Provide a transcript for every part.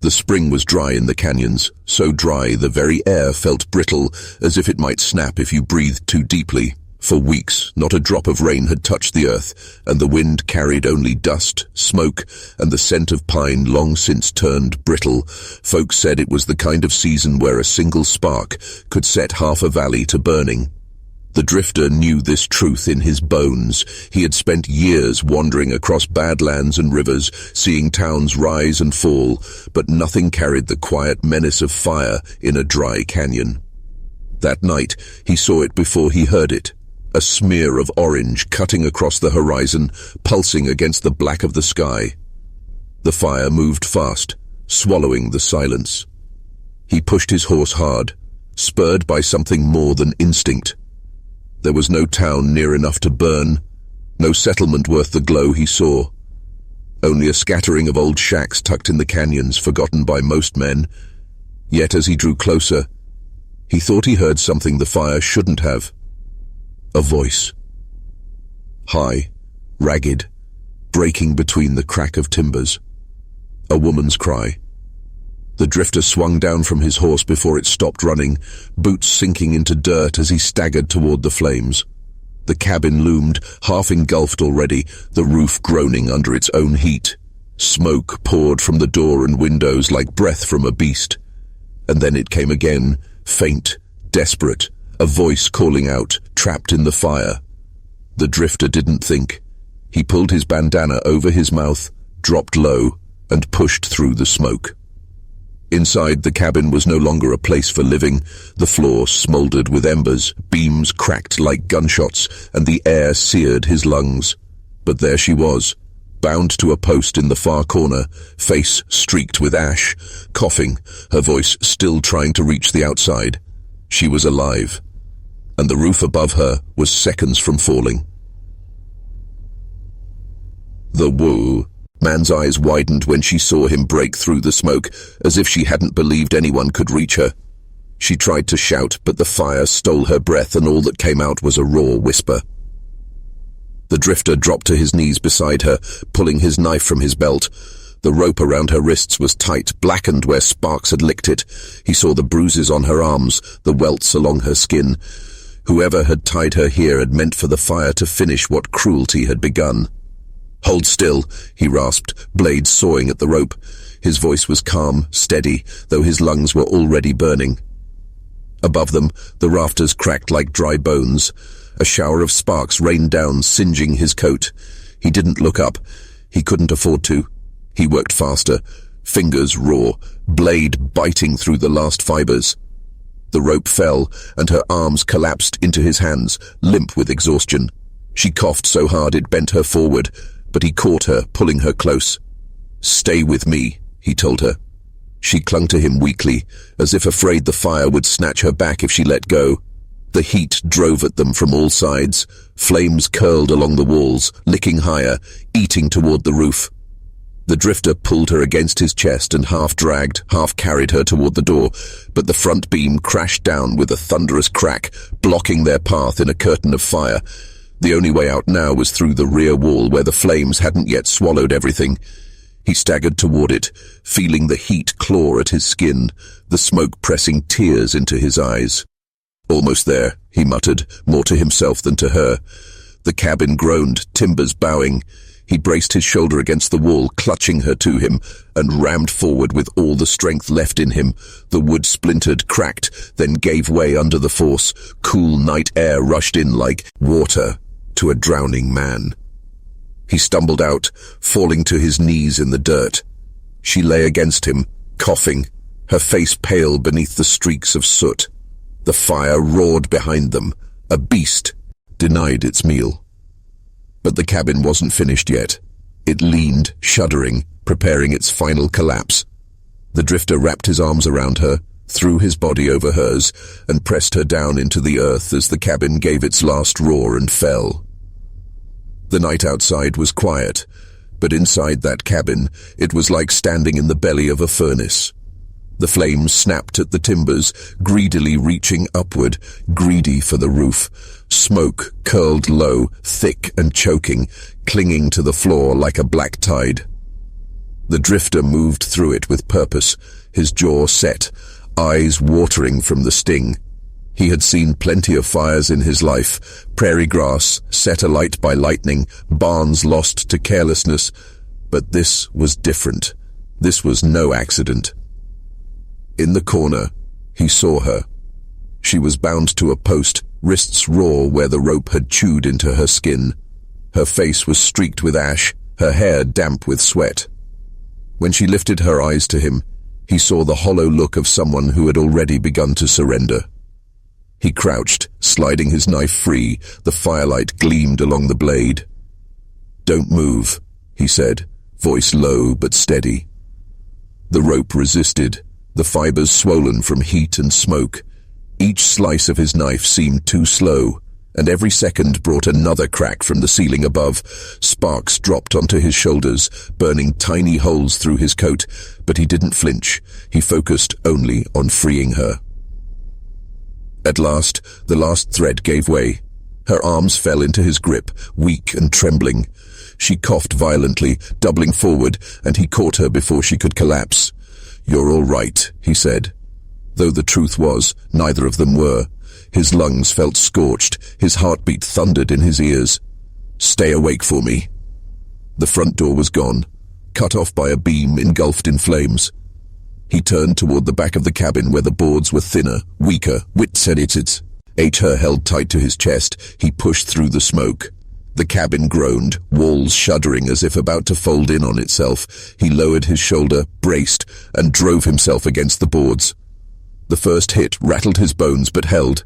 The spring was dry in the canyons, so dry the very air felt brittle, as if it might snap if you breathed too deeply. For weeks, not a drop of rain had touched the earth, and the wind carried only dust, smoke, and the scent of pine long since turned brittle. Folks said it was the kind of season where a single spark could set half a valley to burning. The drifter knew this truth in his bones. He had spent years wandering across badlands and rivers, seeing towns rise and fall, but nothing carried the quiet menace of fire in a dry canyon. That night, he saw it before he heard it. A smear of orange cutting across the horizon, pulsing against the black of the sky. The fire moved fast, swallowing the silence. He pushed his horse hard, spurred by something more than instinct. There was no town near enough to burn, no settlement worth the glow he saw. Only a scattering of old shacks tucked in the canyons, forgotten by most men. Yet as he drew closer, he thought he heard something the fire shouldn't have. A voice. High, ragged, breaking between the crack of timbers. A woman's cry. The drifter swung down from his horse before it stopped running, boots sinking into dirt as he staggered toward the flames. The cabin loomed, half engulfed already, the roof groaning under its own heat. Smoke poured from the door and windows like breath from a beast. And then it came again, faint, desperate, a voice calling out, trapped in the fire. The drifter didn't think. He pulled his bandana over his mouth, dropped low, and pushed through the smoke. Inside, the cabin was no longer a place for living. The floor smoldered with embers, beams cracked like gunshots, and the air seared his lungs. But there she was, bound to a post in the far corner, face streaked with ash, coughing, her voice still trying to reach the outside. She was alive, and the roof above her was seconds from falling. The woo. Man's eyes widened when she saw him break through the smoke, as if she hadn't believed anyone could reach her. She tried to shout, but the fire stole her breath, and all that came out was a raw whisper. The drifter dropped to his knees beside her, pulling his knife from his belt. The rope around her wrists was tight, blackened where sparks had licked it. He saw the bruises on her arms, the welts along her skin. Whoever had tied her here had meant for the fire to finish what cruelty had begun. "Hold still," he rasped, blades sawing at the rope. His voice was calm, steady, though his lungs were already burning. Above them, the rafters cracked like dry bones. A shower of sparks rained down, singeing his coat. He didn't look up. He couldn't afford to. He worked faster, fingers raw, blade biting through the last fibers. The rope fell, and her arms collapsed into his hands, limp with exhaustion. She coughed so hard it bent her forward, but he caught her, pulling her close. "Stay with me," he told her. She clung to him weakly, as if afraid the fire would snatch her back if she let go. The heat drove at them from all sides. Flames curled along the walls, licking higher, eating toward the roof. The drifter pulled her against his chest and half dragged, half carried her toward the door, but the front beam crashed down with a thunderous crack, blocking their path in a curtain of fire. The only way out now was through the rear wall where the flames hadn't yet swallowed everything. He staggered toward it, feeling the heat claw at his skin, the smoke pressing tears into his eyes. "Almost there," he muttered, more to himself than to her. The cabin groaned, timbers bowing. He braced his shoulder against the wall, clutching her to him, and rammed forward with all the strength left in him. The wood splintered, cracked, then gave way under the force. Cool night air rushed in like water to a drowning man. He stumbled out, falling to his knees in the dirt. She lay against him, coughing, her face pale beneath the streaks of soot. The fire roared behind them, a beast, denied its meal. But the cabin wasn't finished yet. It leaned, shuddering, preparing its final collapse. The drifter wrapped his arms around her, threw his body over hers, and pressed her down into the earth as the cabin gave its last roar and fell. The night outside was quiet, but inside that cabin, it was like standing in the belly of a furnace. The flames snapped at the timbers, greedily reaching upward, greedy for the roof. Smoke curled low, thick and choking, clinging to the floor like a black tide. The drifter moved through it with purpose, his jaw set, eyes watering from the sting. He had seen plenty of fires in his life, prairie grass set alight by lightning, barns lost to carelessness, but this was different. This was no accident. In the corner, he saw her. She was bound to a post, wrists raw where the rope had chewed into her skin. Her face was streaked with ash, her hair damp with sweat. When she lifted her eyes to him, he saw the hollow look of someone who had already begun to surrender. He crouched, sliding his knife free. The firelight gleamed along the blade. "Don't move," he said, voice low but steady. The rope resisted, the fibers swollen from heat and smoke. Each slice of his knife seemed too slow, and every second brought another crack from the ceiling above. Sparks dropped onto his shoulders, burning tiny holes through his coat, but he didn't flinch. He focused only on freeing her. At last, the last thread gave way. Her arms fell into his grip, weak and trembling. She coughed violently, doubling forward, and he caught her before she could collapse. "You're all right," he said. Though the truth was, neither of them were. His lungs felt scorched, his heartbeat thundered in his ears. "Stay awake for me." The front door was gone, cut off by a beam engulfed in flames. He turned toward the back of the cabin where the boards were thinner, weaker, wit-edited. Her held tight to his chest. He pushed through the smoke. The cabin groaned, walls shuddering as if about to fold in on itself. He lowered his shoulder, braced, and drove himself against the boards. The first hit rattled his bones but held.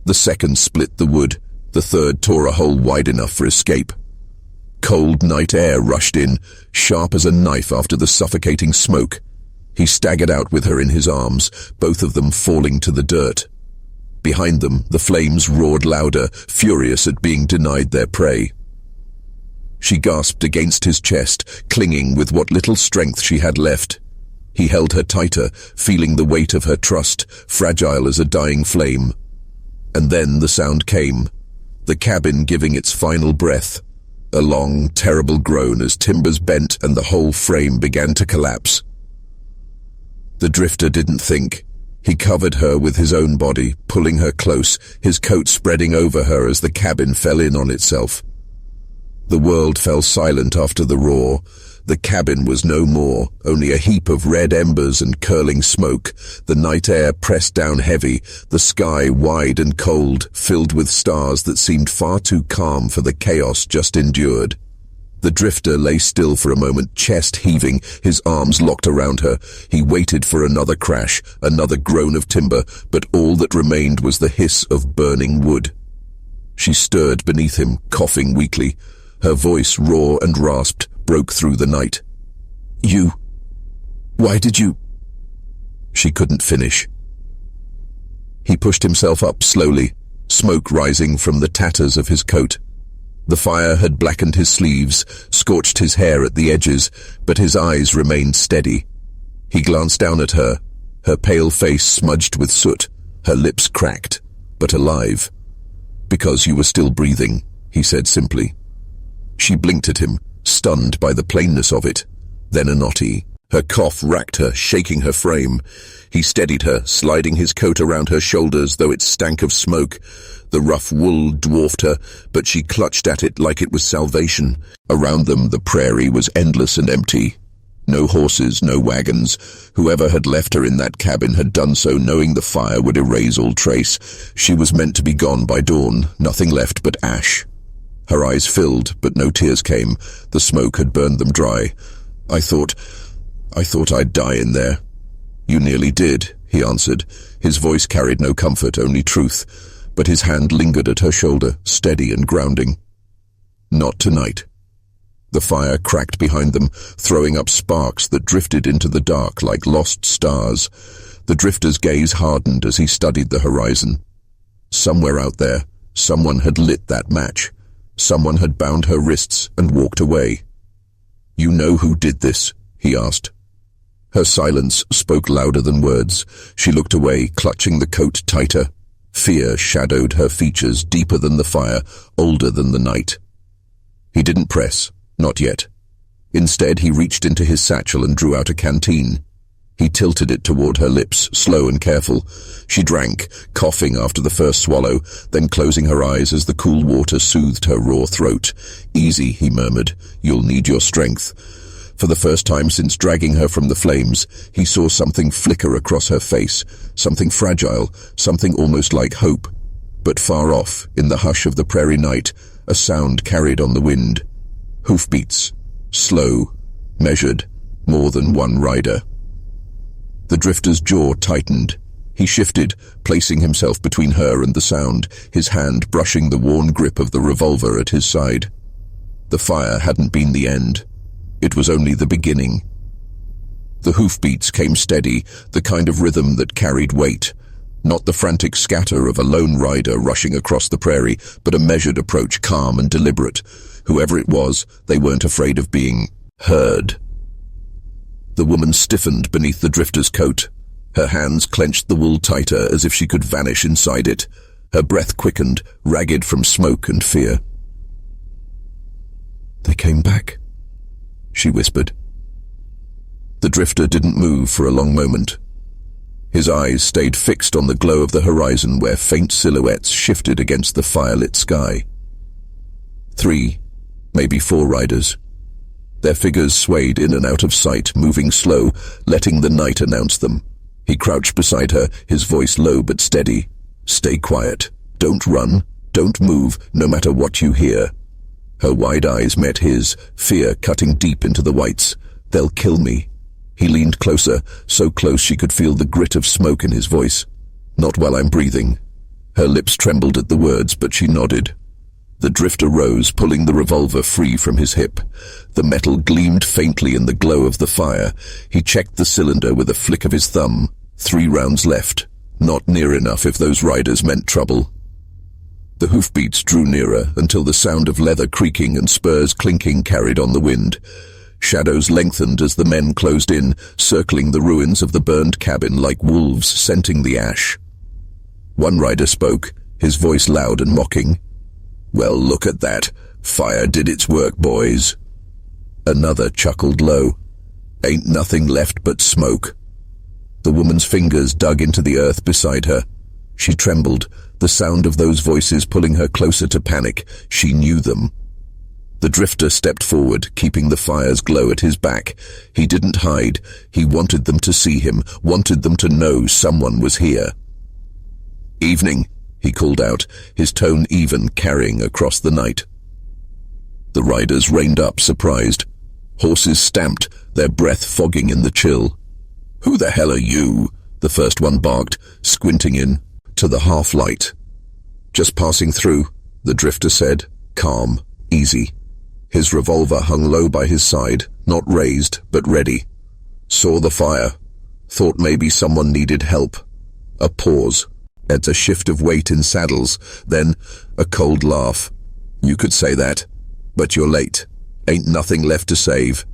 The second split the wood. The third tore a hole wide enough for escape. Cold night air rushed in, sharp as a knife after the suffocating smoke. He staggered out with her in his arms, both of them falling to the dirt. Behind them, the flames roared louder, furious at being denied their prey. She gasped against his chest, clinging with what little strength she had left. He held her tighter, feeling the weight of her trust, fragile as a dying flame. And then the sound came, the cabin giving its final breath. A long, terrible groan as timbers bent and the whole frame began to collapse. The drifter didn't think. He covered her with his own body, pulling her close, his coat spreading over her as the cabin fell in on itself. The world fell silent after the roar. The cabin was no more, only a heap of red embers and curling smoke. The night air pressed down heavy, the sky wide and cold, filled with stars that seemed far too calm for the chaos just endured. The drifter lay still for a moment, chest heaving, his arms locked around her. He waited for another crash, another groan of timber, but all that remained was the hiss of burning wood. She stirred beneath him, coughing weakly. Her voice, raw and rasped, broke through the night. Why did you... She couldn't finish. He pushed himself up slowly, smoke rising from the tatters of his coat. The fire had blackened his sleeves, scorched his hair at the edges, but his eyes remained steady. He glanced down at her, her pale face smudged with soot, her lips cracked, but alive. "Because you were still breathing," he said simply. She blinked at him, stunned by the plainness of it. Then a knotty. Her cough racked her, shaking her frame. He steadied her, sliding his coat around her shoulders, though it stank of smoke. The rough wool dwarfed her, but she clutched at it like it was salvation. Around them, the prairie was endless and empty. No horses, no wagons. Whoever had left her in that cabin had done so knowing the fire would erase all trace. She was meant to be gone by dawn, nothing left but ash. Her eyes filled, but no tears came. The smoke had burned them dry. I thought I'd die in there." "You nearly did," he answered. His voice carried no comfort, only truth, but his hand lingered at her shoulder, steady and grounding. "Not tonight." The fire cracked behind them, throwing up sparks that drifted into the dark like lost stars. The drifter's gaze hardened as he studied the horizon. Somewhere out there, someone had lit that match. Someone had bound her wrists and walked away. "You know who did this?" he asked. Her silence spoke louder than words. She looked away, clutching the coat tighter. Fear shadowed her features, deeper than the fire, older than the night. He didn't press, not yet. Instead, he reached into his satchel and drew out a canteen. He tilted it toward her lips, slow and careful. She drank, coughing after the first swallow, then closing her eyes as the cool water soothed her raw throat. "Easy," he murmured. "You'll need your strength." For the first time since dragging her from the flames, he saw something flicker across her face, something fragile, something almost like hope. But far off, in the hush of the prairie night, a sound carried on the wind. Hoofbeats. Slow, measured, more than one rider. The drifter's jaw tightened. He shifted, placing himself between her and the sound, his hand brushing the worn grip of the revolver at his side. The fire hadn't been the end. It was only the beginning. The hoofbeats came steady, the kind of rhythm that carried weight. Not the frantic scatter of a lone rider rushing across the prairie, but a measured approach, calm and deliberate. Whoever it was, they weren't afraid of being heard. The woman stiffened beneath the drifter's coat. Her hands clenched the wool tighter as if she could vanish inside it. Her breath quickened, ragged from smoke and fear. "They came back," she whispered. The drifter didn't move for a long moment. His eyes stayed fixed on the glow of the horizon where faint silhouettes shifted against the firelit sky. 3, maybe 4 riders. Their figures swayed in and out of sight, moving slow, letting the night announce them. He crouched beside her, his voice low but steady. "Stay quiet. Don't run. Don't move, no matter what you hear." Her wide eyes met his, fear cutting deep into the whites. "They'll kill me." He leaned closer, so close she could feel the grit of smoke in his voice. "Not while I'm breathing." Her lips trembled at the words, but she nodded. The drifter rose, pulling the revolver free from his hip. The metal gleamed faintly in the glow of the fire. He checked the cylinder with a flick of his thumb. 3 rounds left. Not near enough if those riders meant trouble. The hoofbeats drew nearer until the sound of leather creaking and spurs clinking carried on the wind. Shadows lengthened as the men closed in, circling the ruins of the burned cabin like wolves scenting the ash. One rider spoke, his voice loud and mocking. "Well, look at that. Fire did its work, boys." Another chuckled low. "Ain't nothing left but smoke." The woman's fingers dug into the earth beside her. She trembled, the sound of those voices pulling her closer to panic. She knew them. The drifter stepped forward, keeping the fire's glow at his back. He didn't hide. He wanted them to see him, wanted them to know someone was here. "Evening," he called out, his tone even, carrying across the night. The riders reined up, surprised. Horses stamped, their breath fogging in the chill. "Who the hell are you?" the first one barked, squinting in to the half-light. "Just passing through," the drifter said, calm, easy. His revolver hung low by his side, not raised, but ready. "Saw the fire. Thought maybe someone needed help." A pause. It's a shift of weight in saddles, then a cold laugh. "You could say that, but you're late. Ain't nothing left to save."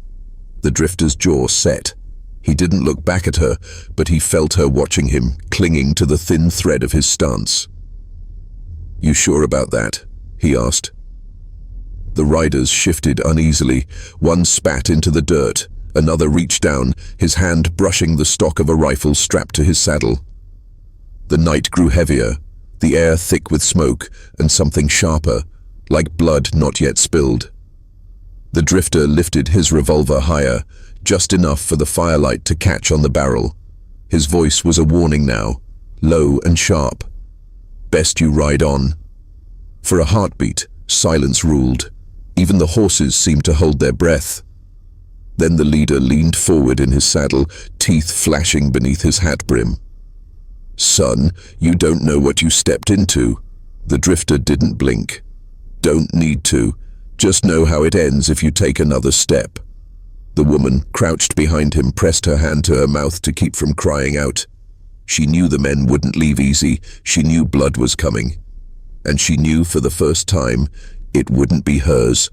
The drifter's jaw set. He didn't look back at her, but he felt her watching him, clinging to the thin thread of his stance. "You sure about that?" he asked. The riders shifted uneasily. One spat into the dirt, another reached down, his hand brushing the stock of a rifle strapped to his saddle. The night grew heavier, the air thick with smoke and something sharper, like blood not yet spilled. The drifter lifted his revolver higher, just enough for the firelight to catch on the barrel. His voice was a warning now, low and sharp. "Best you ride on." For a heartbeat, silence ruled. Even the horses seemed to hold their breath. Then the leader leaned forward in his saddle, teeth flashing beneath his hat brim. "Son, you don't know what you stepped into." The drifter didn't blink. "Don't need to. Just know how it ends if you take another step." The woman, crouched behind him, pressed her hand to her mouth to keep from crying out. She knew the men wouldn't leave easy. She knew blood was coming. And she knew for the first time it wouldn't be hers.